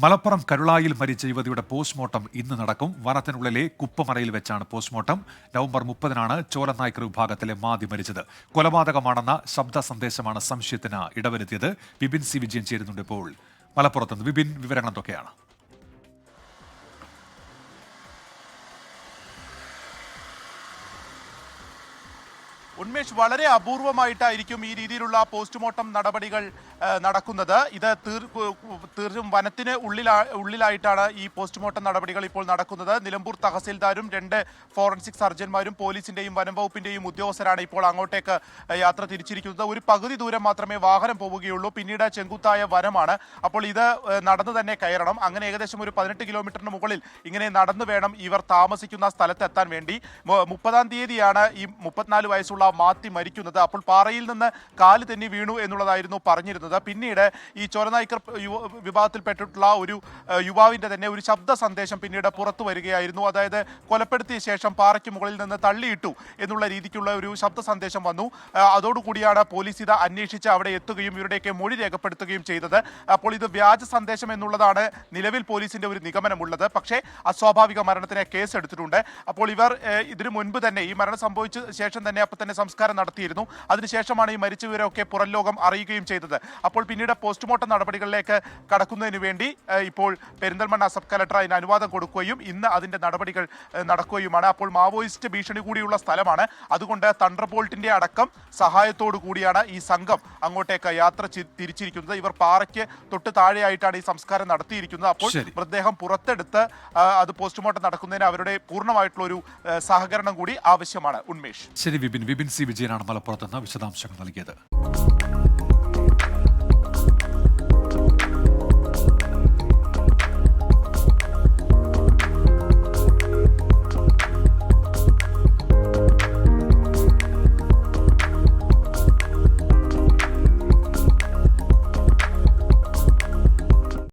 മലപ്പുറം കരുളായിൽ മരിച്ച യുവതിയുടെ പോസ്റ്റ്മോർട്ടം ഇന്ന് നടക്കും. വനത്തിനുള്ളിലെ കുപ്പമറയിൽ വെച്ചാണ് പോസ്റ്റ്മോർട്ടം. നവംബർ 30-നാണ് ചോലനായ്ക്കർ വിഭാഗത്തിലെ മാതി മരിച്ചത്. കൊലപാതകമാണെന്ന ശബ്ദ സന്ദേശമാണ് സംശയത്തിന് ഇടവരുത്തിയത്. വിപിൻ സി വിജയൻ ചേരുന്നുണ്ട് ഇപ്പോൾ മലപ്പുറത്തുനിന്ന്. വിപിൻ, വിവരങ്ങൾ എന്തൊക്കെയാണ്? ഉന്മേഷ്, വളരെ അപൂർവമായിട്ടായിരിക്കും ഈ രീതിയിലുള്ള പോസ്റ്റ്മോർട്ടം നടപടികൾ നടക്കുന്നത്. ഇത് തീർച്ചയായും വനത്തിന് ഉള്ളിലായിട്ടാണ് ഈ പോസ്റ്റ്മോർട്ടം നടപടികൾ ഇപ്പോൾ നടക്കുന്നത്. നിലമ്പൂർ തഹസിൽദാരും 2 ഫോറൻസിക് സർജന്മാരും പോലീസിന്റെയും വനം വകുപ്പിന്റെയും ഉദ്യോഗസ്ഥരാണ് ഇപ്പോൾ അങ്ങോട്ടേക്ക് യാത്ര തിരിച്ചിരിക്കുന്നത്. ഒരു പകുതി ദൂരം മാത്രമേ വാഹനം പോവുകയുള്ളൂ. പിന്നീട് ചെങ്കുത്തായ വനമാണ്. അപ്പോൾ ഇത് നടന്നു തന്നെ കയറണം. അങ്ങനെ ഏകദേശം ഒരു 18 കിലോമീറ്ററിന് മുകളിൽ ഇങ്ങനെ നടന്നു വേണം ഇവർ താമസിക്കുന്ന സ്ഥലത്തെത്താൻ വേണ്ടി. 30-ാം തീയതിയാണ് ഈ 34 വയസ്സുള്ള മാത്തി മരിക്കുന്നത്. അപ്പോൾ പാറയിൽ നിന്ന് കാല് തെന്നി വീണു എന്നുള്ളതായിരുന്നു പറഞ്ഞിരുന്നത്. പിന്നീട് ഈ ചോലനായ്ക്കർ വിഭാഗത്തിൽപ്പെട്ടിട്ടുള്ള ഒരു യുവാവിന്റെ തന്നെ ഒരു ശബ്ദ സന്ദേശം പിന്നീട് പുറത്തു വരികയായിരുന്നു. അതായത് കൊലപ്പെടുത്തിയ ശേഷം പാറയ്ക്ക് മുകളിൽ നിന്ന് തള്ളിയിട്ടു എന്നുള്ള രീതിക്കുള്ള ഒരു ശബ്ദ സന്ദേശം വന്നു. അതോടുകൂടിയാണ് പോലീസ് ഇത് അന്വേഷിച്ച് അവിടെ എത്തുകയും ഇവരുടെയൊക്കെ മൊഴി രേഖപ്പെടുത്തുകയും ചെയ്തത്. അപ്പോൾ ഇത് വ്യാജ സന്ദേശം എന്നുള്ളതാണ് നിലവിൽ പോലീസിന്റെ ഒരു നിഗമനമുള്ളത്. പക്ഷേ അസ്വാഭാവിക മരണത്തിന് കേസ് എടുത്തിട്ടുണ്ട്. അപ്പോൾ ഇവർ ഇതിനു മുൻപ് തന്നെ ഈ മരണം സംഭവിച്ച ശേഷം തന്നെ അപ്പോൾ തന്നെ സംസ്കാരം നടത്തിയിരുന്നു. അതിനുശേഷമാണ് ഈ മരിച്ച വിവരമൊക്കെ പുറം ലോകം അറിയുകയും ചെയ്തത്. അപ്പോൾ പിന്നീട് പോസ്റ്റ്മോർട്ടം നടപടികളിലേക്ക് കടക്കുന്നതിന് വേണ്ടി ഇപ്പോൾ പെരിന്തൽമണ്ണ സബ് കളക്ടർ അതിന് അനുവാദം കൊടുക്കുകയും ഇന്ന് അതിന്റെ നടപടികൾ നടക്കുകയുമാണ്. അപ്പോൾ മാവോയിസ്റ്റ് ഭീഷണി കൂടിയുള്ള സ്ഥലമാണ്. അതുകൊണ്ട് തണ്ടർബോൾട്ടിന്റെ അടക്കം സഹായത്തോടു കൂടിയാണ് ഈ സംഘം അങ്ങോട്ടേക്ക് യാത്ര തിരിച്ചിരിക്കുന്നത്. ഇവർ പാറയ്ക്ക് തൊട്ട് താഴെയായിട്ടാണ് ഈ സംസ്കാരം നടത്തിയിരിക്കുന്നത്. അപ്പോൾ മൃതദേഹം പുറത്തെടുത്ത് അത് പോസ്റ്റ്മോർട്ടം നടക്കുന്നതിന് അവരുടെ പൂർണ്ണമായിട്ടുള്ള ഒരു സഹകരണം കൂടി ആവശ്യമാണ്. ഉന്മേഷ്. ശരി വിപിൻ സി വിജയനാണ് മലപ്പുറത്ത് നിന്ന് വിശദാംശങ്ങൾ നൽകിയത്.